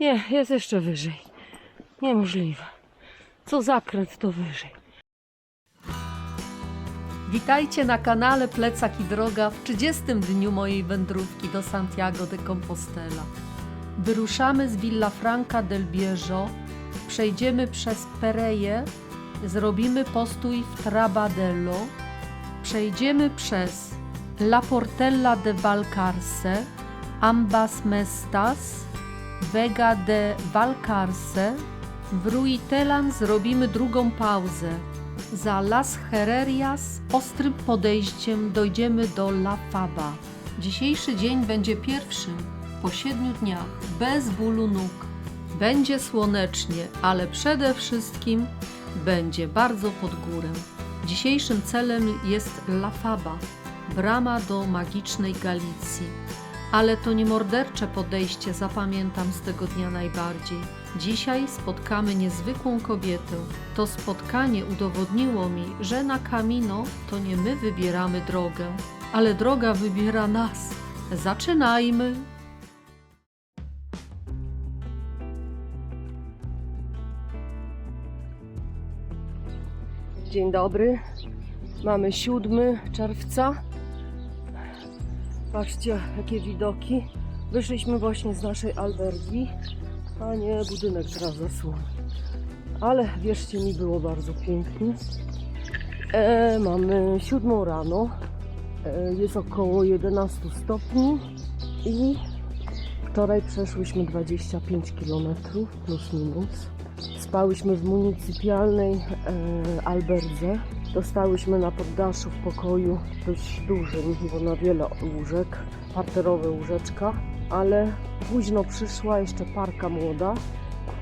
Nie, jest jeszcze wyżej. Niemożliwe. Co zakręt, to wyżej. Witajcie na kanale Plecak i Droga w 30. dniu mojej wędrówki do Santiago de Compostela. Wyruszamy z Villafranca del Bierzo, przejdziemy przez Pereję, zrobimy postój w Trabadello, przejdziemy przez La Portella de Valcarce, Ambas Mestas, Vega de Valcarce. W Ruitelan zrobimy drugą pauzę. Za Las Herrerias ostrym podejściem dojdziemy do La Faba. Dzisiejszy dzień będzie pierwszym po 7 dniach bez bólu nóg. Będzie słonecznie, ale przede wszystkim będzie bardzo pod górę. Dzisiejszym celem jest La Faba, brama do magicznej Galicji. Ale to nie mordercze podejście zapamiętam z tego dnia najbardziej. Dzisiaj spotkamy niezwykłą kobietę. To spotkanie udowodniło mi, że na Camino to nie my wybieramy drogę, ale droga wybiera nas. Zaczynajmy! Dzień dobry. Mamy 7 czerwca. Patrzcie, jakie widoki. Wyszliśmy właśnie z naszej albergi, a nie budynek teraz zasłony. Ale wierzcie mi, było bardzo pięknie. Mamy 7 rano. Jest około 11 stopni i wczoraj przeszłyśmy 25 km plus minus. Spałyśmy w municypialnej alberdze. Dostałyśmy na poddaszu w pokoju dość dużym, bo na wiele łóżek, parterowe łóżeczka, ale późno przyszła jeszcze parka młoda,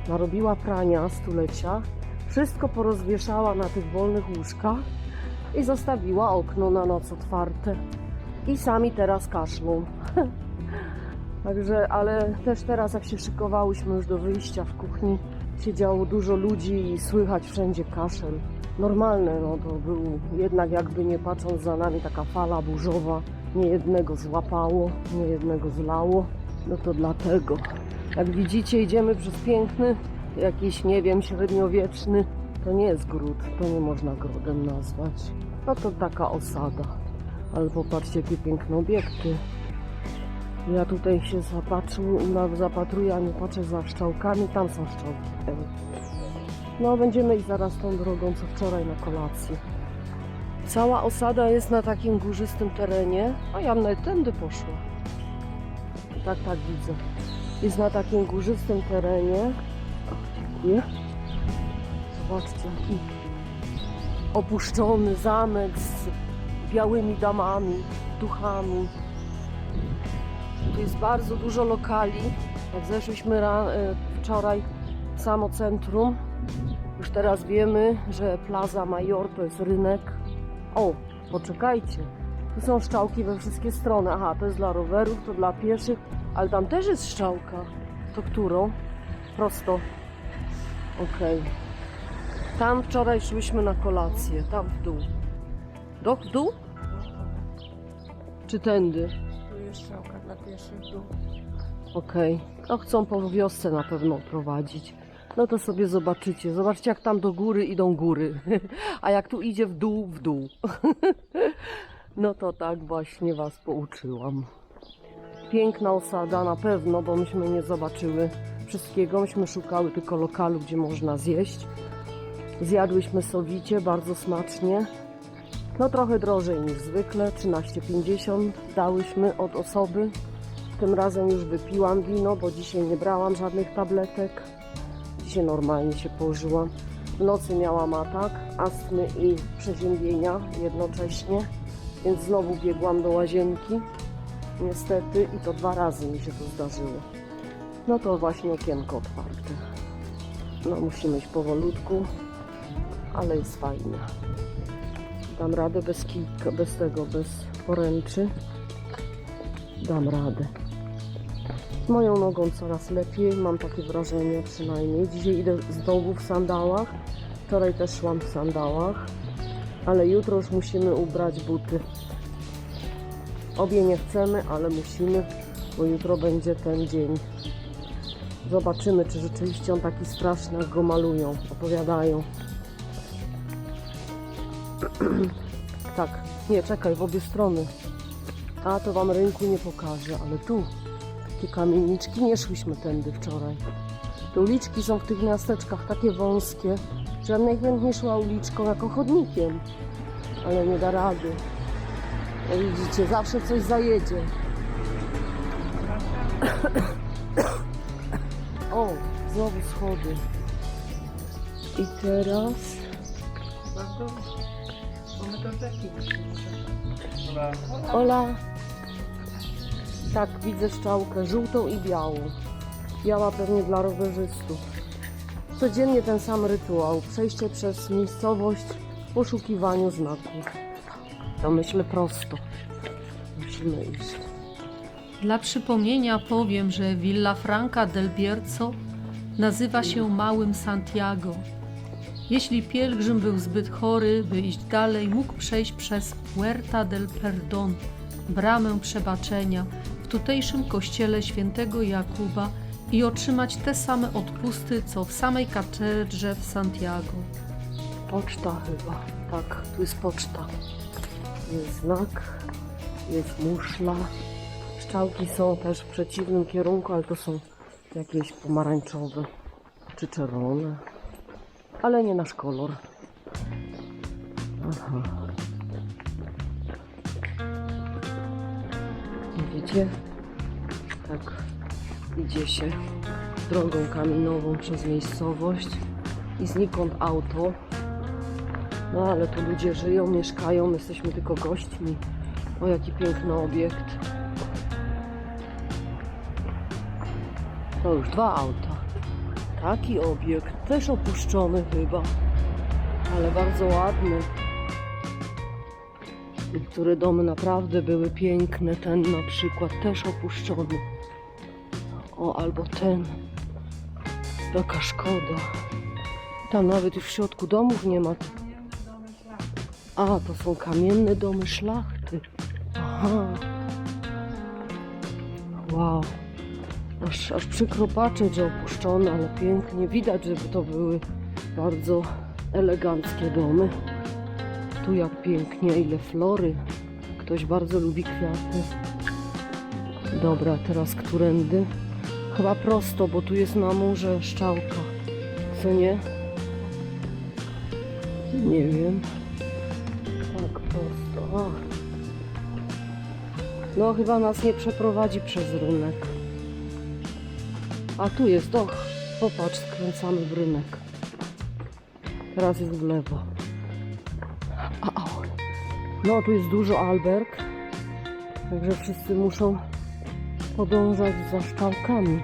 narobiła prania stulecia, wszystko porozwieszała na tych wolnych łóżkach i zostawiła okno na noc otwarte. I sami teraz kaszlą. Także, ale też teraz jak się szykowałyśmy już do wyjścia w kuchni, siedziało dużo ludzi i słychać wszędzie kaszel. Normalne, no to był jednak jakby nie patrząc za nami taka fala burzowa, nie jednego złapało, nie jednego zlało, no to dlatego. Jak widzicie, idziemy przez piękny, jakiś nie wiem, średniowieczny, to nie jest gród, to nie można grodem nazwać, no to taka osada. Ale popatrzcie, jakie piękne obiekty. Ja tutaj się zapatruję, a nie patrzę za szczałkami, tam są szczałki. No, będziemy iść zaraz tą drogą, co wczoraj na kolację. Cała osada jest na takim górzystym terenie, a ja nawet tędy poszła. Tak widzę. Jest na takim górzystym terenie. O, dziękuję. Zobaczcie, jaki opuszczony zamek z białymi damami, duchami. Tu jest bardzo dużo lokali. Jak zeszliśmy wczoraj w samo centrum, już teraz wiemy, że Plaza Mayor to jest rynek. O, poczekajcie. Tu są szczałki we wszystkie strony. Aha, to jest dla rowerów, to dla pieszych, ale tam też jest szczałka. To którą? Prosto. Okej. Tam wczoraj szłyśmy na kolację, tam w dół. W dół? Czy tędy? Tu jest strzałka dla pieszych w dół. Okej. No chcą po wiosce na pewno prowadzić. No to sobie zobaczycie. Zobaczcie, jak tam do góry idą góry. A jak tu idzie w dół. No to tak właśnie was pouczyłam. Piękna osada na pewno, bo myśmy nie zobaczyły wszystkiego. Myśmy szukały tylko lokalu, gdzie można zjeść. Zjadłyśmy sowicie, bardzo smacznie. No trochę drożej niż zwykle, 13,50 dałyśmy od osoby. Tym razem już wypiłam wino, bo dzisiaj nie brałam żadnych tabletek. Dzisiaj normalnie się położyłam. W nocy miałam atak astmy i przeziębienia jednocześnie, więc znowu biegłam do łazienki. Niestety i to 2 razy mi się to zdarzyło. No to właśnie okienko otwarte. No musimy iść powolutku, ale jest fajnie. Dam radę bez kijka, bez poręczy. Dam radę. Z moją nogą coraz lepiej, mam takie wrażenie przynajmniej. Dzisiaj idę znowu w sandałach. Wczoraj też szłam w sandałach, ale jutro już musimy ubrać buty. Obie nie chcemy, ale musimy, bo jutro będzie ten dzień. Zobaczymy, czy rzeczywiście on taki straszny, jak go malują, opowiadają. Tak, nie, czekaj, w obie strony. A, to wam rynku nie pokażę, ale tu takie kamieniczki, nie szłyśmy tędy wczoraj. Te uliczki są w tych miasteczkach takie wąskie, że ja najchętniej szła uliczką jako chodnikiem, ale nie da rady. No widzicie, zawsze coś zajedzie. O, znowu schody. I teraz... Ola. Tak, widzę strzałkę żółtą i białą. Biała pewnie dla rowerzystów. Codziennie ten sam rytuał. Przejście przez miejscowość w poszukiwaniu znaków. To myślę prosto. Musimy iść. Dla przypomnienia powiem, że Villa Franca del Bierzo nazywa się Małym Santiago. Jeśli pielgrzym był zbyt chory, by iść dalej, mógł przejść przez Puerta del Perdón, bramę przebaczenia, w tutejszym kościele świętego Jakuba i otrzymać te same odpusty, co w samej katedrze w Santiago. Poczta chyba. Tak, tu jest poczta. Jest znak, jest muszla. Strzałki są też w przeciwnym kierunku, ale to są jakieś pomarańczowe czy czerwone. Ale nie nasz kolor. Aha. Widzicie? Tak idzie się drogą kamienową przez miejscowość i znikąd auto. No ale tu ludzie żyją, mieszkają, my jesteśmy tylko gośćmi. O, jaki piękny obiekt. To już 2 auta. Taki obiekt, też opuszczony chyba, ale bardzo ładny. Niektóre domy naprawdę były piękne, ten na przykład też opuszczony. O, albo ten. Taka szkoda. Tam nawet już w środku domów nie ma. A, to są kamienne domy szlachty. Aha. Wow. Aż przykro patrzeć, że opuszczone, ale pięknie. Widać, że to były bardzo eleganckie domy. Tu jak pięknie, ile flory. Ktoś bardzo lubi kwiaty. Dobra, teraz którędy? Chyba prosto, bo tu jest na murze strzałka. Co nie? Nie wiem. Tak, prosto. A. No chyba nas nie przeprowadzi przez rynek. A tu jest, och, popatrz, skręcamy w rynek. Teraz jest w lewo. Au. No, tu jest dużo alberg, także wszyscy muszą podążać za szczałkami.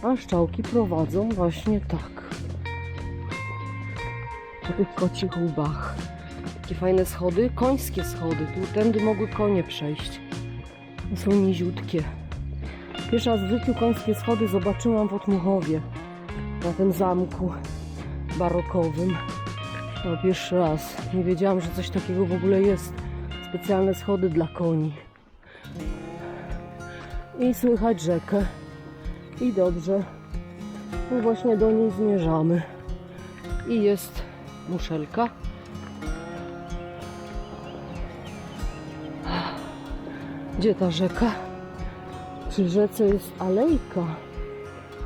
A szczałki prowadzą właśnie tak. Po tych kocich łbach. Takie fajne schody, końskie schody. Tu tędy mogły konie przejść. Są niziutkie. Pierwszy raz w życiu końskie schody zobaczyłam w Otmuchowie, na tym zamku barokowym. No, pierwszy raz. Nie wiedziałam, że coś takiego w ogóle jest. Specjalne schody dla koni. I słychać rzekę. I dobrze. No właśnie do niej zmierzamy. I jest muszelka. Gdzie ta rzeka? Przy rzece jest alejka,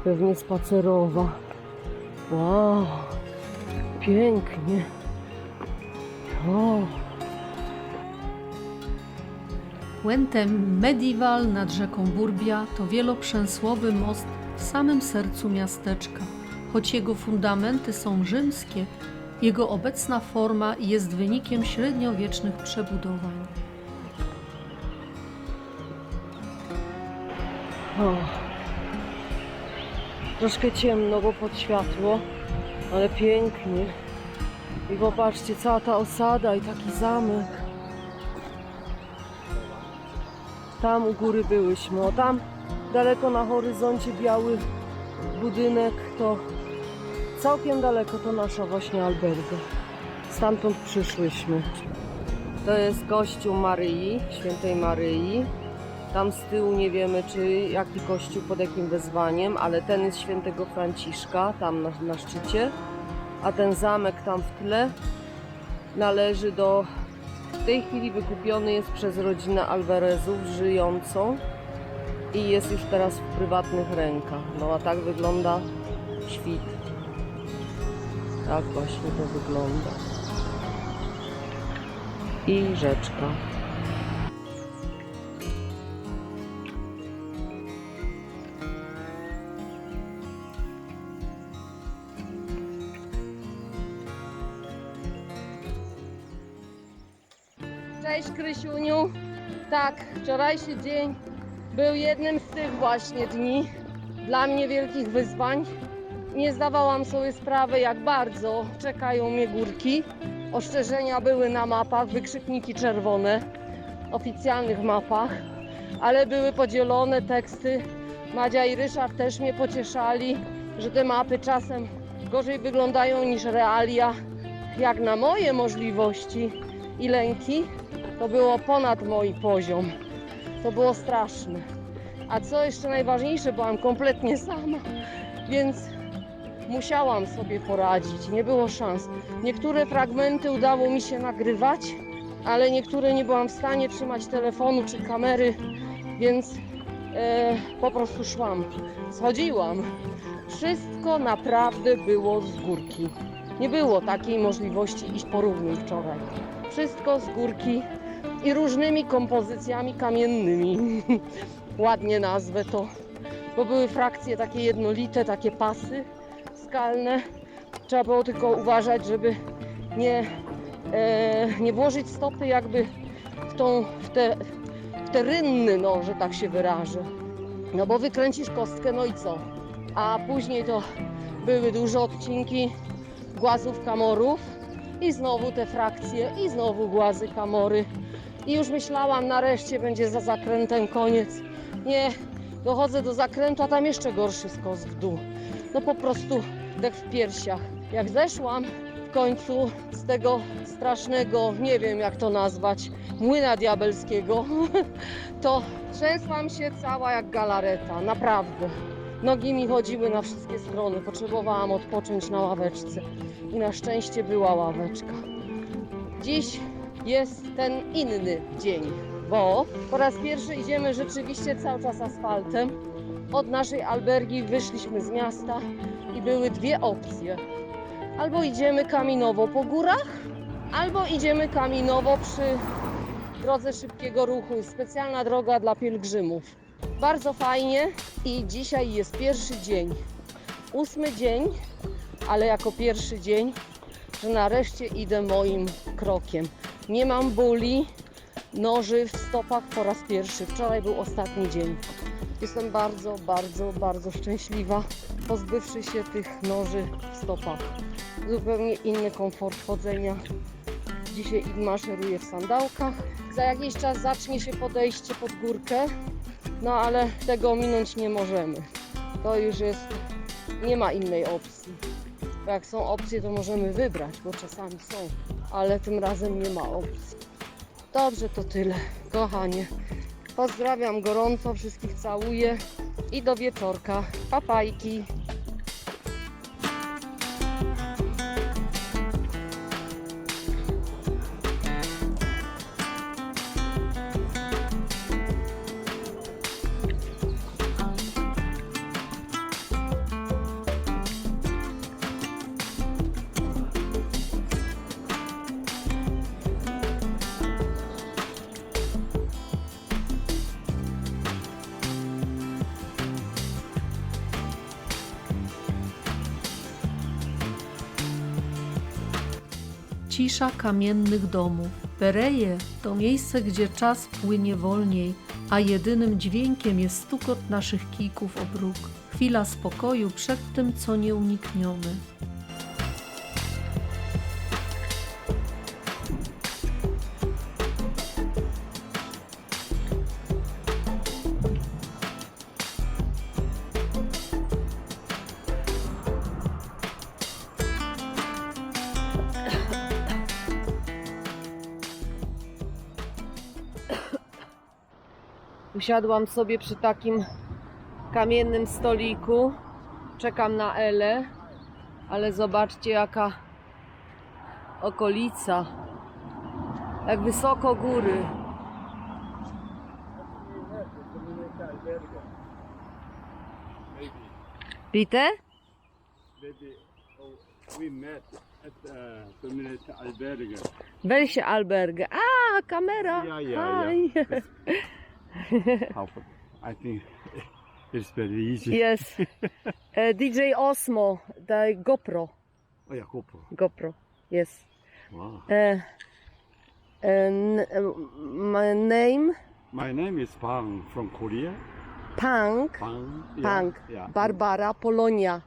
pewnie spacerowa. Wow, pięknie. O. Puente Medieval nad rzeką Burbia to wieloprzęsłowy most w samym sercu miasteczka. Choć jego fundamenty są rzymskie, jego obecna forma jest wynikiem średniowiecznych przebudowań. O. Troszkę ciemno, bo pod światło, ale pięknie. I popatrzcie, cała ta osada i taki zamek. Tam u góry byłyśmy, o tam daleko na horyzoncie biały budynek, to całkiem daleko to nasza właśnie alberga. Stamtąd przyszłyśmy. To jest kościół Maryi, świętej Maryi. Tam z tyłu nie wiemy, czy jaki kościół pod jakim wezwaniem, ale ten jest świętego Franciszka, tam na szczycie. A ten zamek tam w tle należy do... W tej chwili wykupiony jest przez rodzinę Alvarezów żyjącą i jest już teraz w prywatnych rękach. No a tak wygląda świt. Tak właśnie to wygląda. I rzeczka. Cześć Krysiuniu. Tak, wczorajszy dzień był jednym z tych właśnie dni dla mnie wielkich wyzwań. Nie zdawałam sobie sprawy, jak bardzo czekają mnie górki. Ostrzeżenia były na mapach, wykrzykniki czerwone, oficjalnych mapach, ale były podzielone teksty. Madzia i Ryszard też mnie pocieszali, że te mapy czasem gorzej wyglądają niż realia. Jak na moje możliwości i lęki, to było ponad mój poziom. To było straszne. A co jeszcze najważniejsze, byłam kompletnie sama, więc musiałam sobie poradzić. Nie było szans. Niektóre fragmenty udało mi się nagrywać, ale niektóre nie byłam w stanie trzymać telefonu czy kamery, więc po prostu szłam. Schodziłam. Wszystko naprawdę było z górki. Nie było takiej możliwości iść porównuj wczoraj. Wszystko z górki i różnymi kompozycjami kamiennymi. Ładnie nazwę to, bo były frakcje takie jednolite, takie pasy skalne. Trzeba było tylko uważać, żeby nie włożyć stopy jakby w te rynny, no, że tak się wyrażę. No bo wykręcisz kostkę, no i co? A później to były duże odcinki głazów kamorów i znowu te frakcje i znowu głazy kamory. I już myślałam, nareszcie będzie za zakrętem koniec. Nie, dochodzę do zakrętu, a tam jeszcze gorszy skos w dół. No po prostu dech w piersiach. Jak zeszłam w końcu z tego strasznego, nie wiem jak to nazwać, młyna diabelskiego, to trzęsłam się cała jak galareta, naprawdę. Nogi mi chodziły na wszystkie strony, potrzebowałam odpocząć na ławeczce i na szczęście była ławeczka. Dziś jest ten inny dzień, bo po raz pierwszy idziemy rzeczywiście cały czas asfaltem. Od naszej albergi wyszliśmy z miasta i były dwie opcje. Albo idziemy kaminowo po górach, albo idziemy kaminowo przy drodze szybkiego ruchu. Specjalna droga dla pielgrzymów. Bardzo fajnie i dzisiaj jest pierwszy dzień. 8. dzień, ale jako pierwszy dzień, że nareszcie idę moim krokiem. Nie mam bóli, noży w stopach po raz pierwszy. Wczoraj był ostatni dzień. Jestem bardzo, bardzo, bardzo szczęśliwa, pozbywszy się tych noży w stopach. Zupełnie inny komfort chodzenia. Dzisiaj maszeruję w sandałkach. Za jakiś czas zacznie się podejście pod górkę, no ale tego ominąć nie możemy. To już jest, nie ma innej opcji. Bo jak są opcje, to możemy wybrać, bo czasami są, ale tym razem nie ma opcji. Dobrze, to tyle, kochanie. Pozdrawiam gorąco, wszystkich całuję i do wieczorka. Papajki. Cisza kamiennych domów. Pereje to miejsce, gdzie czas płynie wolniej, a jedynym dźwiękiem jest stukot naszych kijków o bruk. Chwila spokoju przed tym, co nieuniknione. Usiadłam sobie przy takim kamiennym stoliku. Czekam na Elę, ale zobaczcie jaka okolica. Jak wysoko góry. Pite? Maybe we met at Terminator Albergue. Welche Alberge? Ah, kamera. Yeah, yeah, Hi. I think it's very easy. Yes. DJ Osmo, the GoPro. Oh yeah, GoPro. GoPro. Yes. Wow. My name My name is Pang from Korea. Punk. Pang. Punk. Yeah. Barbara, Polonia.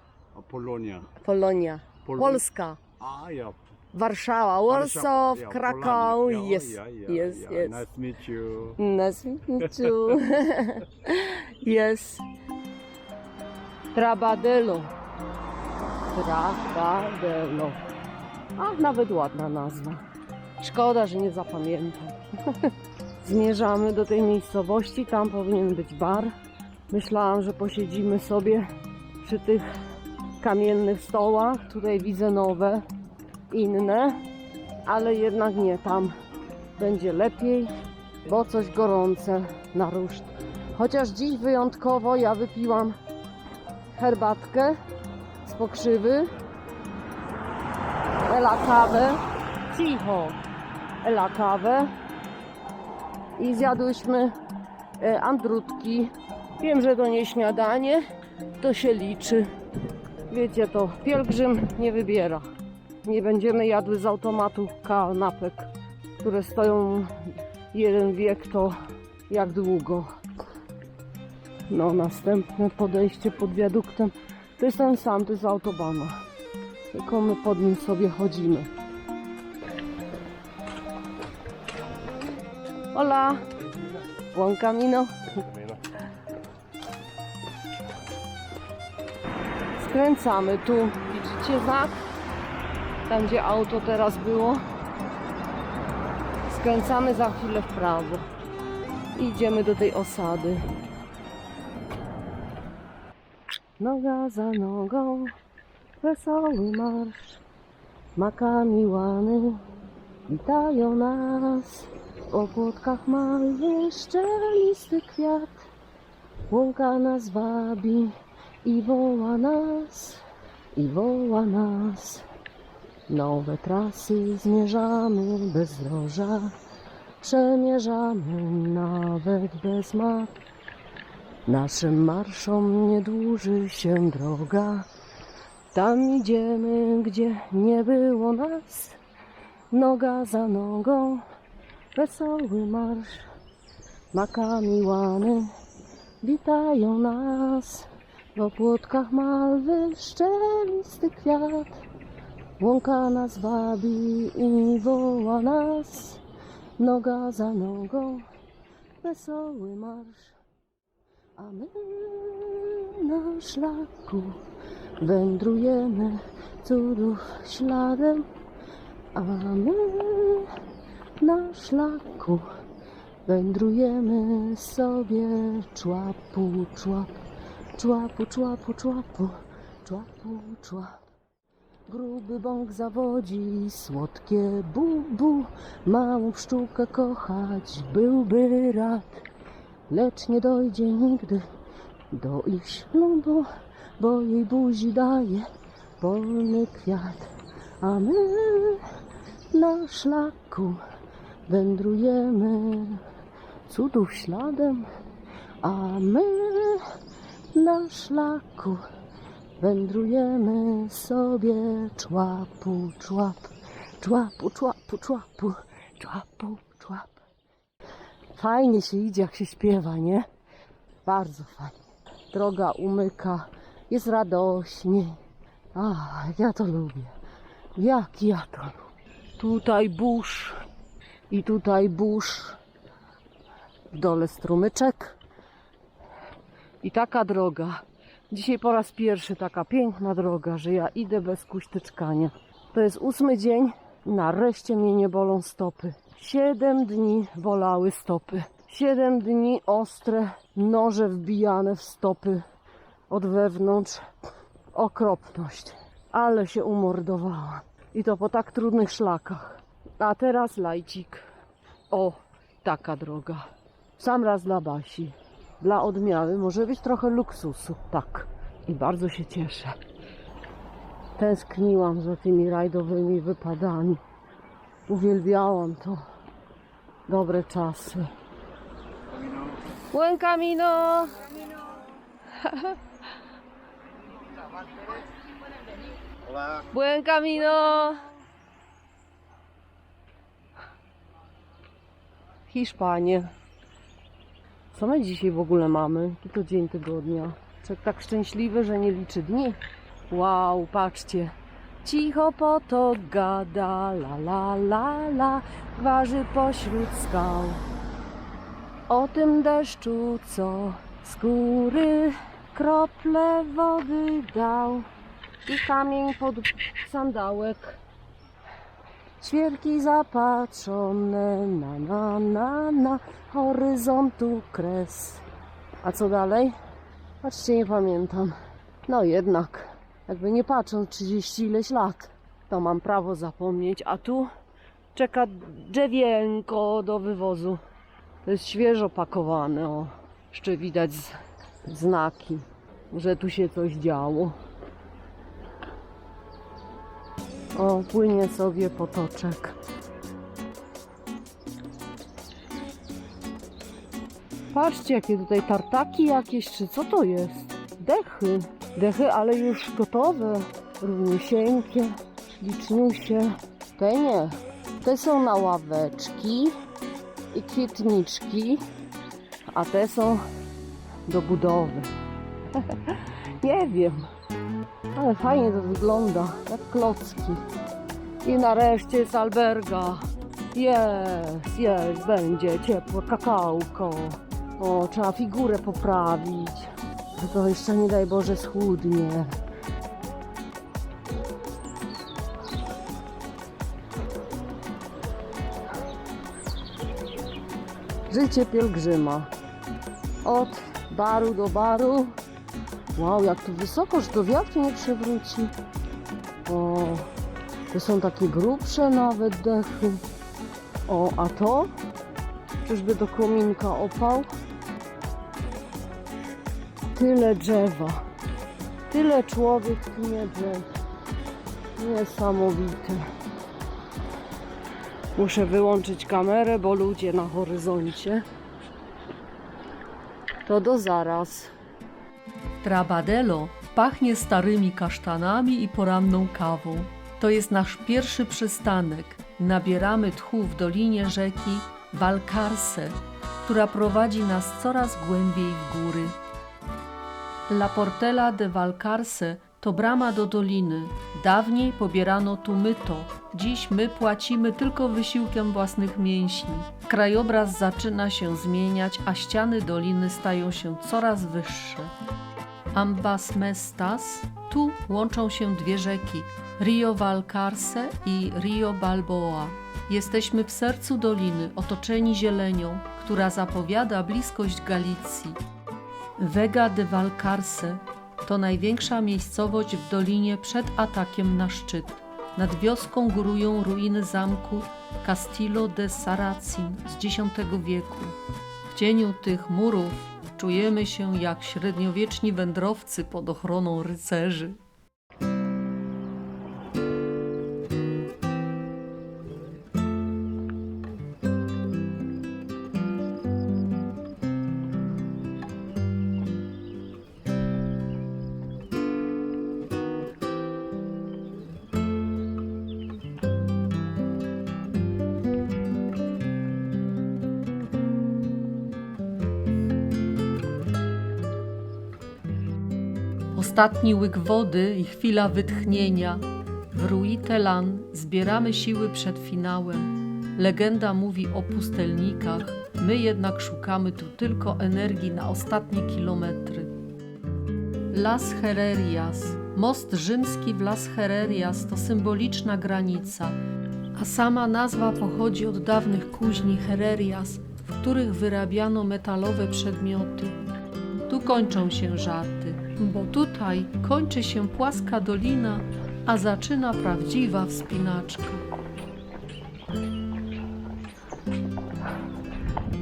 Polonia. Polonia. Pol- Polska. Ah, yeah. Warszawa, Warsaw, Yeah, Krakow. Poland. Yeah, Yes. yeah, yeah, Yes, yeah. yes. Nice to meet you. Nice to meet you. Yes. Trabadelo. Trabadelo. A, nawet ładna nazwa. Szkoda, że nie zapamiętam. Zmierzamy do tej miejscowości. Tam powinien być bar. Myślałam, że posiedzimy sobie przy tych kamiennych stołach. Tutaj widzę nowe, inne. Ale jednak nie, tam będzie lepiej, bo coś gorące na ruszt. Chociaż dziś wyjątkowo ja wypiłam herbatkę z pokrzywy, Ela kawę, cicho, Ela kawę i zjadłyśmy andrutki. Wiem, że to nie śniadanie, to się liczy. Wiecie, to pielgrzym nie wybiera. Nie będziemy jadły z automatu kanapek, które stoją jeden wiek, to jak długo. No, następne podejście pod wiaduktem to jest ten sam, to jest autobana. Tylko my pod nim sobie chodzimy. Hola! Buen camino. Skręcamy tu. Widzicie znak? Tam gdzie auto teraz było. Skręcamy za chwilę w prawo. I idziemy do tej osady. Noga za nogą, wesoły marsz. Makami łany witają nas. Po płotkach mały szczelisty kwiat. Łąka nas wabi i woła nas, i woła nas. Nowe trasy zmierzamy bez roża, przemierzamy nawet bez map. Naszym marszom nie dłuży się droga, tam idziemy, gdzie nie było nas. Noga za nogą, wesoły marsz, makami łany witają nas. Po płotkach malwy szczelisty kwiat. Łąka nas wabi i woła nas. Noga za nogą, wesoły marsz. A my na szlaku wędrujemy cudów śladem. A my na szlaku wędrujemy sobie człapu, człap. Człapu, człapu, człapu, człapu, człap. Gruby bąk zawodzi, słodkie bubu, małą pszczółkę kochać byłby rad. Lecz nie dojdzie nigdy do ich ślubu, bo jej buzi daje polny kwiat. A my na szlaku wędrujemy cudów śladem, a my na szlaku wędrujemy sobie człapu, człap, człapu, człapu, człapu, człapu, człap. Fajnie się idzie, jak się śpiewa, nie? Bardzo fajnie. Droga umyka, jest radośniej. A, jak ja to lubię. Jak ja to lubię. Tutaj burz i tutaj burz. W dole strumyczek. I taka droga. Dzisiaj po raz pierwszy taka piękna droga, że ja idę bez kuśtyczkania. To jest 8 dzień. Nareszcie mnie nie bolą stopy. 7 dni bolały stopy. 7 dni ostre noże wbijane w stopy od wewnątrz. Okropność. Ale się umordowałam. I to po tak trudnych szlakach. A teraz lajcik. O, taka droga. W sam raz dla Basi. Dla odmiany może być trochę luksusu. Tak. I bardzo się cieszę. Tęskniłam za tymi rajdowymi wypadami. Uwielbiałam to. Dobre czasy. Buen camino! Buen camino! Hiszpanie. Co my dzisiaj w ogóle mamy? Jaki to dzień tygodnia? Człowiek tak szczęśliwy, że nie liczy dni. Wow, patrzcie. Cicho potok gada, la la la la, gwarzy pośród skał. O tym deszczu, co z góry krople wody dał. I kamień pod sandałek. Ćwierki zapatrzone na horyzontu kres. A co dalej? Patrzcie, nie pamiętam. No jednak, jakby nie patrząc 30 ileś lat, to mam prawo zapomnieć. A tu czeka drzewienko do wywozu. To jest świeżo pakowane, o. Jeszcze widać znaki, że tu się coś działo. O, płynie sobie potoczek. Patrzcie, jakie tutaj tartaki jakieś, czy co to jest? Dechy. Dechy, ale już gotowe. Równiusieńkie, liczniusie. Te nie. Te są na ławeczki i kwietniczki, a te są do budowy. Nie wiem. Ale fajnie to wygląda, jak klocki. I nareszcie jest alberga. Jest, będzie ciepłe kakałko. O, trzeba figurę poprawić. To jeszcze nie daj Boże schudnie. Życie pielgrzyma. Od baru do baru. Wow, jak tu wysoko, że to wiatr nie przewróci. O, to są takie grubsze nawet dechy. O, a to? Czyżby do kominka opał? Tyle drzewa. Tyle człowiek tnie drzew. Niesamowite. Muszę wyłączyć kamerę, bo ludzie na horyzoncie. To do zaraz. Trabadelo pachnie starymi kasztanami i poranną kawą. To jest nasz pierwszy przystanek. Nabieramy tchu w dolinie rzeki Valcarce, która prowadzi nas coraz głębiej w góry. La Portela de Valcarce to brama do doliny. Dawniej pobierano tu myto. Dziś my płacimy tylko wysiłkiem własnych mięśni. Krajobraz zaczyna się zmieniać, a ściany doliny stają się coraz wyższe. Ambas Mestas, tu łączą się dwie rzeki, Rio Valcarce i Rio Balboa. Jesteśmy w sercu doliny, otoczeni zielenią, która zapowiada bliskość Galicji. Vega de Valcarce to największa miejscowość w dolinie przed atakiem na szczyt. Nad wioską górują ruiny zamku Castillo de Saracen z X wieku. W cieniu tych murów czujemy się jak średniowieczni wędrowcy pod ochroną rycerzy. Ostatni łyk wody i chwila wytchnienia. W Ruitelan zbieramy siły przed finałem. Legenda mówi o pustelnikach, my jednak szukamy tu tylko energii na ostatnie kilometry. Las Herrerias. Most rzymski w Las Herrerias to symboliczna granica, a sama nazwa pochodzi od dawnych kuźni Herrerias, w których wyrabiano metalowe przedmioty. Tu kończą się żarty, bo tutaj kończy się płaska dolina, a zaczyna prawdziwa wspinaczka.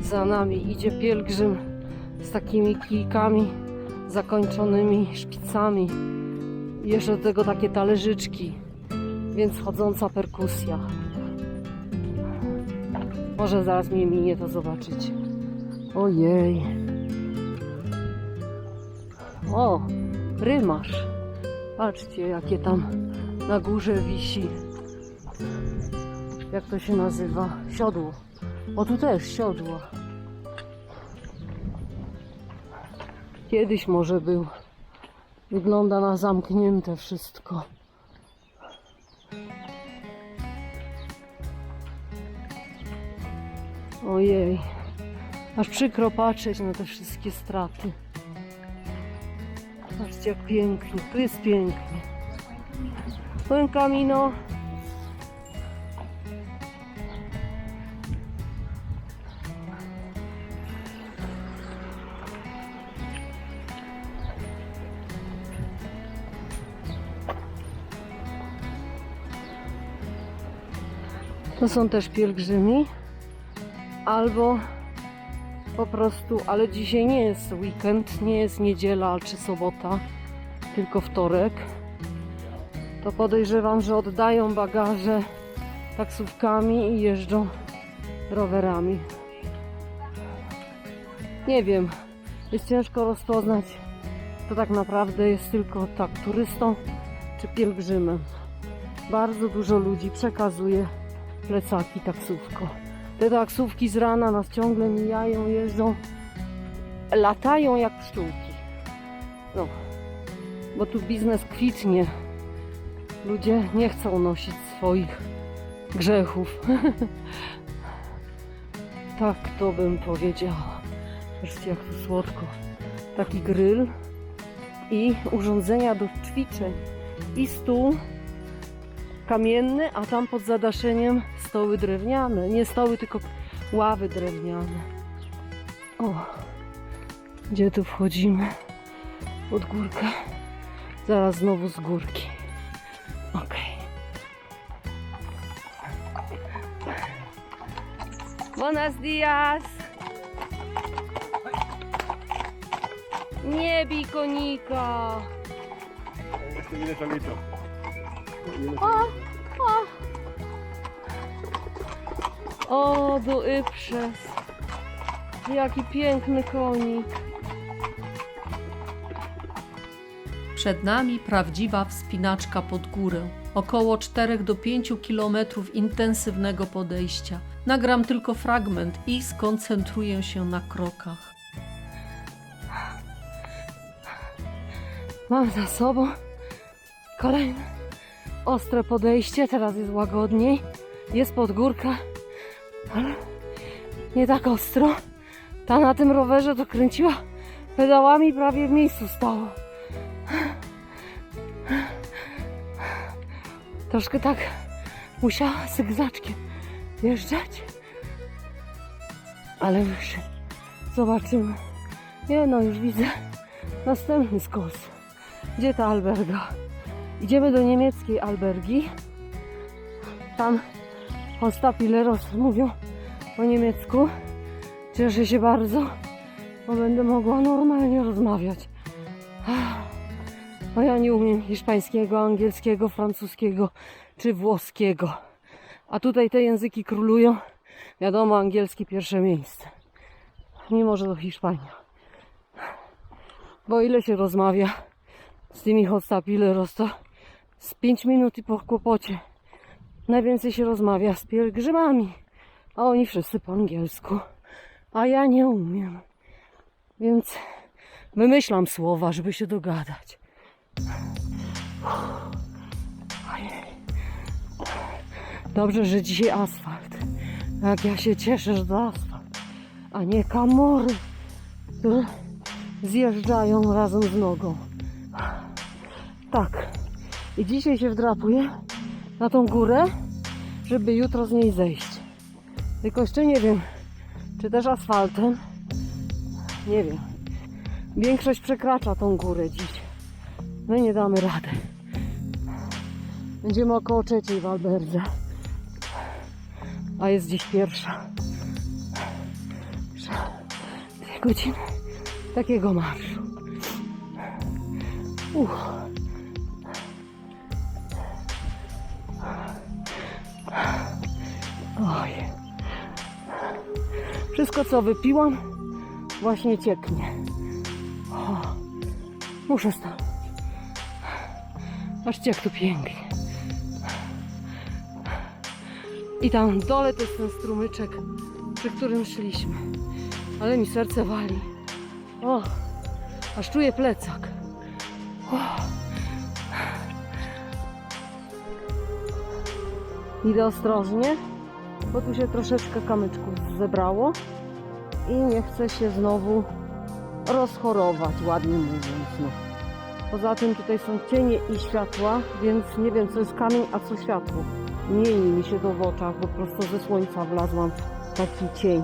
Za nami idzie pielgrzym z takimi kijkami zakończonymi szpicami. I jeszcze do tego takie talerzyczki, więc chodząca perkusja. Może zaraz mnie minie to zobaczyć. Ojej. O, rymarz. Patrzcie, jakie tam na górze wisi. Jak to się nazywa? Siodło. O, tu też siodło. Kiedyś może był. Wygląda na zamknięte wszystko. Ojej. Aż przykro patrzeć na te wszystkie straty. Patrzcie, jak pięknie. Tu jest pięknie. Buen camino. To są też pielgrzymi, albo po prostu, ale dzisiaj nie jest weekend, nie jest niedziela czy sobota, tylko wtorek. To podejrzewam, że oddają bagaże taksówkami i jeżdżą rowerami. Nie wiem, jest ciężko rozpoznać, kto tak naprawdę jest tylko tak turystą czy pielgrzymem. Bardzo dużo ludzi przekazuje plecaki taksówko. Te taksówki z rana nas ciągle mijają, jeżdżą, latają jak pszczółki. No, bo tu biznes kwitnie. Ludzie nie chcą nosić swoich grzechów. Tak to bym powiedziała. Zobaczcie, jak tu słodko. Taki grill i urządzenia do ćwiczeń. I stół kamienny, a tam pod zadaszeniem stoły drewniane. Nie stoły, tylko ławy drewniane. O, gdzie tu wchodzimy? Pod górkę. Zaraz znowu z górki. Okej. Buenos dias! Nie bij konika! Este viene solito. O, do Ypres. Jaki piękny konik. Przed nami prawdziwa wspinaczka pod górę. Około 4 do 5 kilometrów intensywnego podejścia. Nagram tylko fragment i skoncentruję się na krokach. Mam za sobą kolejne ostre podejście. Teraz jest łagodniej. Jest pod górka, ale nie tak ostro. Ta na tym rowerze to kręciła pedałami, prawie w miejscu stała. Troszkę tak musiała zygzaczkiem wjeżdżać. Ale już zobaczymy. Nie no, już widzę następny skos. Gdzie ta alberga? Idziemy do niemieckiej albergi. Tam Hostapileros mówią po niemiecku. Cieszę się bardzo, bo będę mogła normalnie rozmawiać. No ja nie umiem hiszpańskiego, angielskiego, francuskiego czy włoskiego. A tutaj te języki królują. Wiadomo, angielski pierwsze miejsce. Mimo, że to Hiszpania. Bo ile się rozmawia z tymi Hostapileros, to z 5 minut i po kłopocie. Najwięcej się rozmawia z pielgrzymami, a oni wszyscy po angielsku. A ja nie umiem. Więc wymyślam słowa, żeby się dogadać. Dobrze, że dzisiaj asfalt. Jak ja się cieszę, że to asfalt, a nie kamory, które zjeżdżają razem z nogą. Tak. I dzisiaj się wdrapuję na tą górę, żeby jutro z niej zejść. Tylko jeszcze nie wiem, czy też asfaltem. Nie wiem. Większość przekracza tą górę dziś. My nie damy rady. Będziemy około 3 w Alberdze. A jest dziś 1. 2 godziny takiego marszu. Oj. Wszystko co wypiłam właśnie cieknie. O, muszę stanąć. Patrzcie jak tu pięknie. I tam w dole to jest ten strumyczek, przy którym szliśmy. Ale mi serce wali. O, aż czuję plecak. O. Idę ostrożnie, bo tu się troszeczkę kamyczków zebrało i nie chcę się znowu rozchorować, ładnie mówiąc. No. Poza tym tutaj są cienie i światła, więc nie wiem co jest kamień, a co światło. Mieni mi się to w oczach, bo prosto ze słońca wlazłam w taki cień.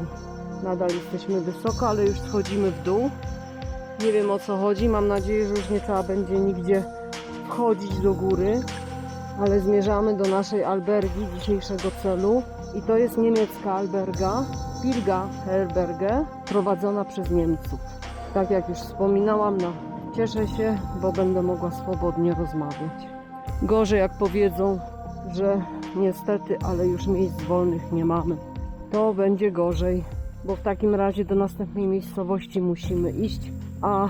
Nadal jesteśmy wysoko, ale już schodzimy w dół. Nie wiem o co chodzi, mam nadzieję, że już nie trzeba będzie nigdzie wchodzić do góry. Ale zmierzamy do naszej albergi, dzisiejszego celu. I to jest niemiecka alberga, Pilga Herberge, prowadzona przez Niemców. Tak jak już wspominałam, no, cieszę się, bo będę mogła swobodnie rozmawiać. Gorzej jak powiedzą, że niestety, ale już miejsc wolnych nie mamy. To będzie gorzej, bo w takim razie do następnej miejscowości musimy iść, a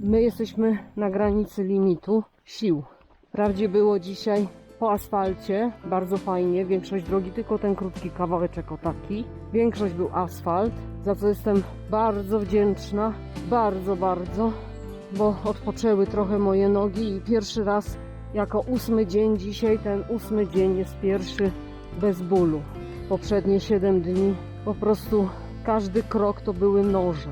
my jesteśmy na granicy limitu sił. Wprawdzie było dzisiaj po asfalcie, bardzo fajnie, większość drogi, tylko ten krótki kawałeczek o taki. Większość był asfalt, za co jestem bardzo wdzięczna, bardzo, bo odpoczęły trochę moje nogi i pierwszy raz jako 8 dzień dzisiaj, ten 8 dzień jest pierwszy bez bólu. Poprzednie 7 dni po prostu każdy krok to były noże.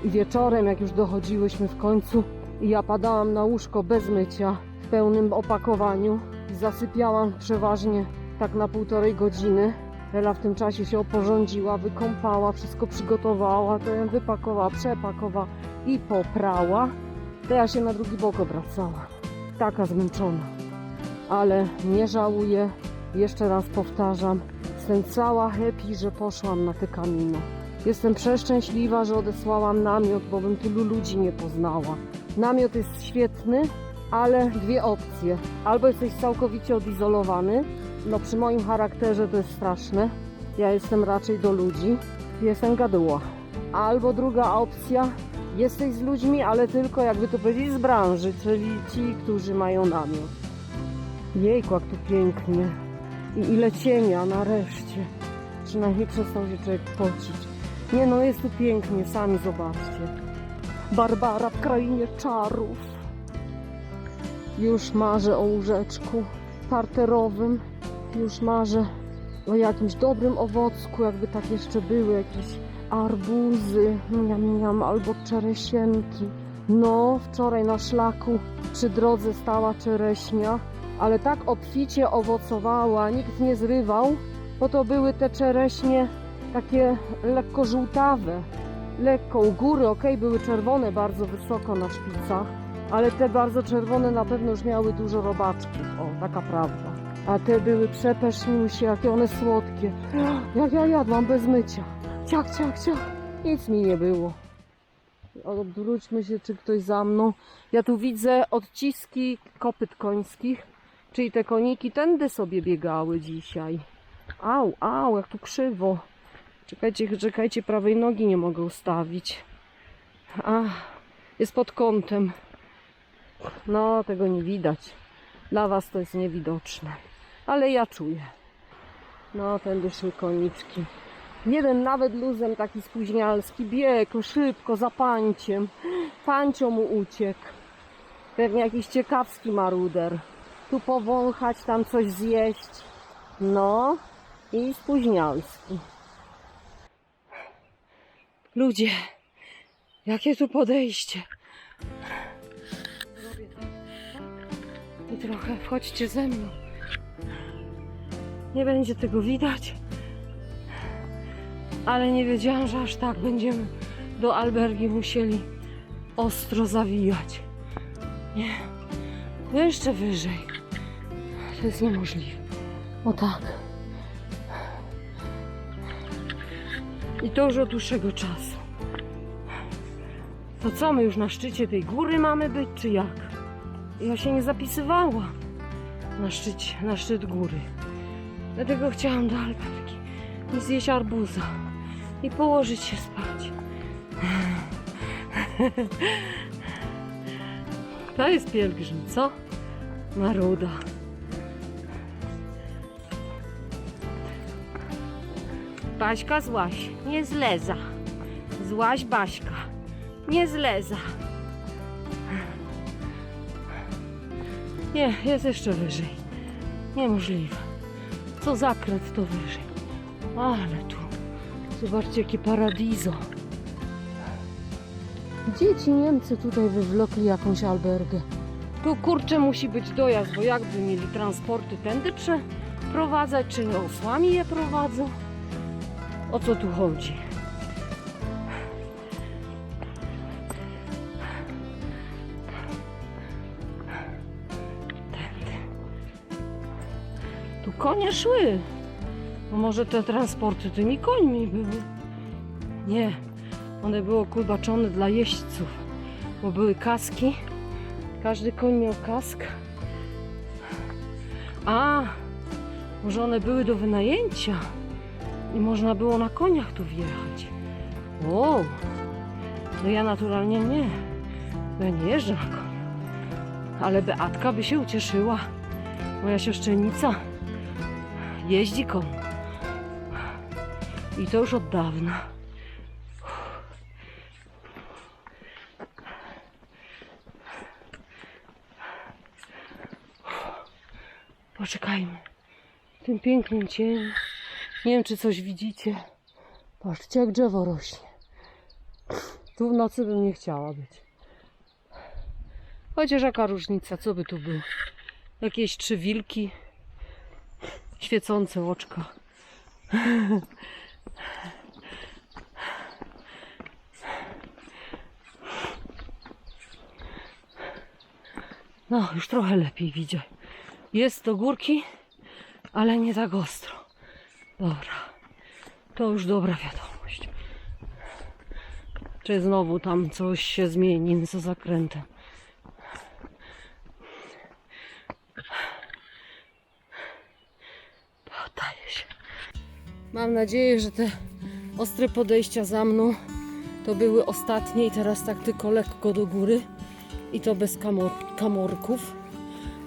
I wieczorem, jak już dochodziłyśmy w końcu i ja padałam na łóżko bez mycia, w pełnym opakowaniu, zasypiałam przeważnie tak na 1,5 godziny. Ela w tym czasie się oporządziła, wykąpała, wszystko przygotowała, to ją wypakowała, przepakowała i poprała. To ja się na drugi bok obracała. Taka zmęczona. Ale nie żałuję, jeszcze raz powtarzam, jestem cała happy, że poszłam na te Camino. Jestem przeszczęśliwa, że odesłałam namiot, bo bym tylu ludzi nie poznała. Namiot jest świetny, ale 2 opcje. Albo jesteś całkowicie odizolowany, no przy moim charakterze to jest straszne. Ja jestem raczej do ludzi, jestem gaduła. Albo druga opcja, jesteś z ludźmi, ale tylko jakby to powiedzieć z branży, czyli ci, którzy mają namiot. Jejku, jak tu pięknie. I ile cienia nareszcie. Przynajmniej przestał się człowiek pocić. Nie no, jest tu pięknie, sami zobaczcie. Barbara w krainie czarów. Już marzę o łóżeczku parterowym. Już marzę o jakimś dobrym owocku, jakby tak jeszcze były jakieś arbuzy, albo czeresienki. No, wczoraj na szlaku przy drodze stała czereśnia, ale tak obficie owocowała, nikt nie zrywał, bo to były te czereśnie takie lekko żółtawe. Lekko u góry, były czerwone bardzo wysoko na szpicach, ale te bardzo czerwone na pewno już miały dużo robaczków. O, taka prawda. A te były przepeszniusie, jakie one słodkie. Jak ja jadłam bez mycia. Ciach. Nic mi nie było. Odwróćmy się, czy ktoś za mną. Ja tu widzę odciski kopyt końskich, czyli te koniki tędy sobie biegały dzisiaj. Au, jak tu krzywo. Czekajcie, prawej nogi nie mogę ustawić. Jest pod kątem. No, tego nie widać. Dla was to jest niewidoczne. Ale ja czuję. No, tędy szły koniczki. Jeden nawet luzem taki spóźnialski biegł szybko za panciem. Pancio mu uciekł. Pewnie jakiś ciekawski maruder. Tu powąchać, tam coś zjeść. No i spóźnialski. Ludzie, jakie tu podejście. I trochę wchodźcie ze mną. Nie będzie tego widać. ale nie wiedziałam, że aż tak będziemy do albergi musieli ostro zawijać. Nie, jeszcze wyżej. To jest niemożliwe. O tak. I to już od dłuższego czasu. To co, my już na szczycie tej góry mamy być, czy jak? Ja się nie zapisywałam na szczyt góry. Dlatego chciałam do albergi i zjeść arbuza i położyć się spać. To jest pielgrzym, co? Maruda. Baśka złaś, nie zleza. Złaś Baśka, nie zleza. Nie, jest jeszcze wyżej. Niemożliwe. Co zakręt, to wyżej. Ale tu, zobaczcie jakie paradizo. Dzieci Niemcy tutaj wywlokli jakąś albergę. Tu kurczę musi być dojazd, bo jakby mieli transporty tędy przeprowadzać, czy osłami je prowadzą? O co tu chodzi? Tędy. Tu konie szły. No może te transporty tymi końmi były? Nie. One były okulbaczone dla jeźdźców, bo były kaski. Każdy koń miał kask. A, może one były do wynajęcia i można było na koniach tu wjechać. O, no ja naturalnie nie. Ja nie jeżdżę na koniach. Ale Beatka by się ucieszyła. Moja siostrzenica jeździ konno. I to już od dawna. Poczekajmy. W tym pięknym cieniu. Nie wiem, czy coś widzicie. Patrzcie, jak drzewo rośnie. Tu w nocy bym nie chciała być. Chociaż jaka różnica, co by tu było? Jakieś 3 wilki. Świecące oczka. No, już trochę lepiej widzę. Jest do górki, ale nie tak ostro. Dobra. To już dobra wiadomość. Czy znowu tam coś się zmieni za zakrętem. Poddaję się. Mam nadzieję, że te ostre podejścia za mną to były ostatnie i teraz tak tylko lekko do góry. I to bez kamorków.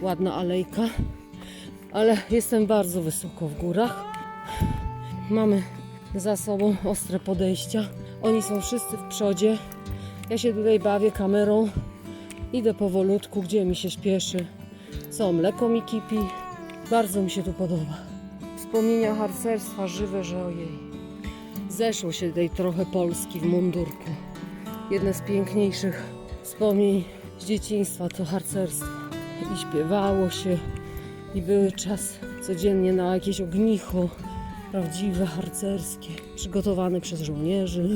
Ładna alejka. Ale jestem bardzo wysoko w górach. Mamy za sobą ostre podejścia. Oni są wszyscy w przodzie. Ja się tutaj bawię kamerą. Idę powolutku, gdzie mi się śpieszy. Co, mleko mi kipi. Bardzo mi się tu podoba. Wspomnienia harcerstwa żywe, że ojej. Zeszło się tej trochę Polski w mundurku. Jedne z piękniejszych wspomnień z dzieciństwa to harcerstwo. I śpiewało się. I były czas codziennie na jakieś ognicho. Prawdziwe, harcerskie. Przygotowane przez żołnierzy.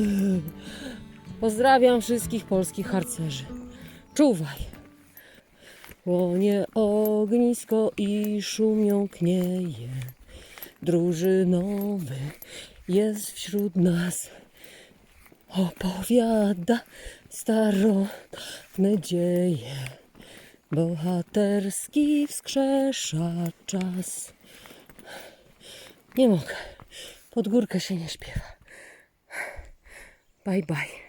Pozdrawiam wszystkich polskich harcerzy. Czuwaj! Płonie ognisko i szum jąknieje. Drużynowy jest wśród nas. Opowiada starodawne dzieje. Bohaterski wskrzesza czas. Nie mogę. Pod górkę się nie śpiewa. Bye bye.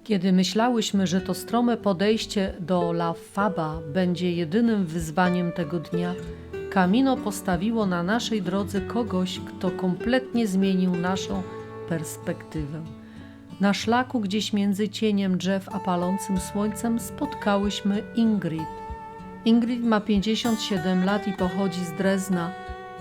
Kiedy myślałyśmy, że to strome podejście do La Faba będzie jedynym wyzwaniem tego dnia, Camino postawiło na naszej drodze kogoś, kto kompletnie zmienił naszą perspektywę. Na szlaku gdzieś między cieniem drzew a palącym słońcem spotkałyśmy Ingrid. Ingrid ma 57 lat i pochodzi z Drezna,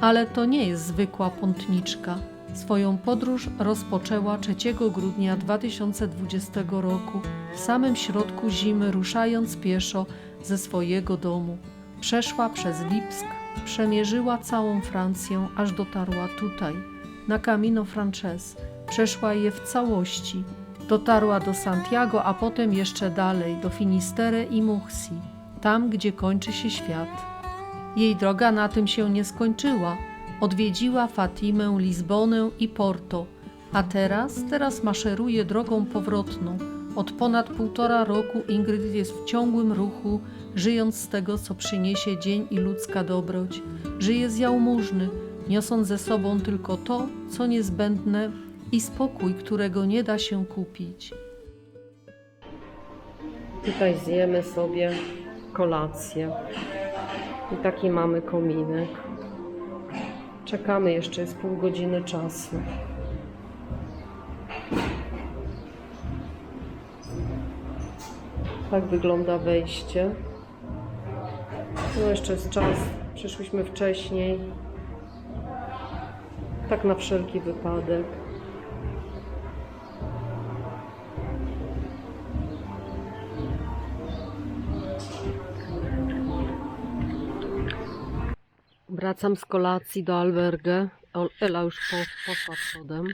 ale to nie jest zwykła pątniczka. Swoją podróż rozpoczęła 3 grudnia 2020 roku, w samym środku zimy, ruszając pieszo ze swojego domu. Przeszła przez Lipsk, przemierzyła całą Francję, aż dotarła tutaj. na Camino Frances. Przeszła je w całości. Dotarła do Santiago, a potem jeszcze dalej, do Finisterre i Murci, tam, gdzie kończy się świat. Jej droga na tym się nie skończyła. Odwiedziła Fatimę, Lizbonę i Porto, a teraz maszeruje drogą powrotną. Od ponad 1,5 roku Ingrid jest w ciągłym ruchu, żyjąc z tego, co przyniesie dzień i ludzka dobroć. Żyje z jałmużny, niosąc ze sobą tylko to, co niezbędne i spokój, którego nie da się kupić. Tutaj zjemy sobie kolację. I taki mamy kominek. Czekamy, jeszcze jest pół godziny czasu. Tak wygląda wejście. No jeszcze jest czas. Przyszłyśmy wcześniej. Tak na wszelki wypadek. Wracam z kolacji do albergę. Ela już poszła przodem.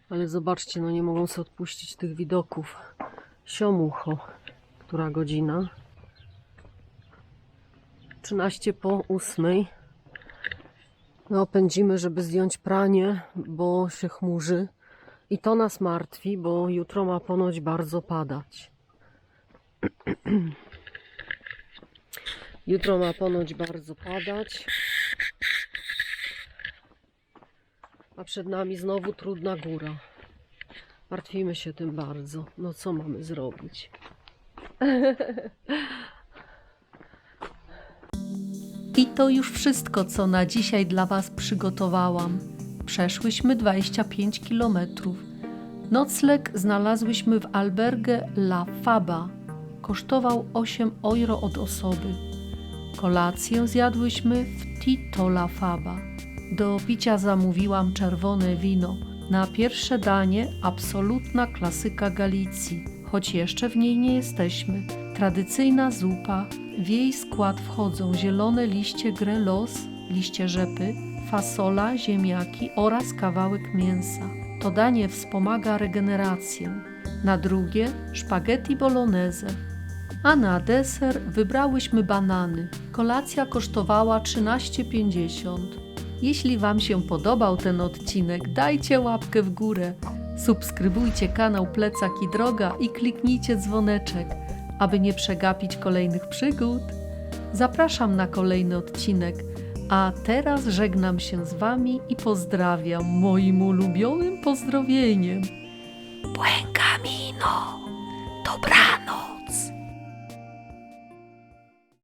Ale zobaczcie, no nie mogą sobie odpuścić tych widoków. Siomucho. Która godzina? 7:13. No pędzimy, żeby zdjąć pranie, bo się chmurzy. I to nas martwi, bo jutro ma ponoć bardzo padać. Jutro ma ponoć bardzo padać. A przed nami znowu trudna góra. Martwimy się tym bardzo. No co mamy zrobić? I to już wszystko, co na dzisiaj dla Was przygotowałam. Przeszłyśmy 25 kilometrów. Nocleg znalazłyśmy w albergę La Faba. Kosztował 8 euro od osoby. Kolację zjadłyśmy w Tito La Faba. Do picia zamówiłam czerwone wino. Na pierwsze danie absolutna klasyka Galicji, choć jeszcze w niej nie jesteśmy. Tradycyjna zupa. W jej skład wchodzą zielone liście grelos, liście rzepy, fasola, ziemniaki oraz kawałek mięsa. To danie wspomaga regenerację. Na drugie spaghetti bolognese. A na deser wybrałyśmy banany. Kolacja kosztowała 13,50. Jeśli Wam się podobał ten odcinek, dajcie łapkę w górę. Subskrybujcie kanał Plecak i Droga i kliknijcie dzwoneczek, aby nie przegapić kolejnych przygód. Zapraszam na kolejny odcinek, a teraz żegnam się z Wami i pozdrawiam moim ulubionym pozdrowieniem. Buen camino! Dobranoc!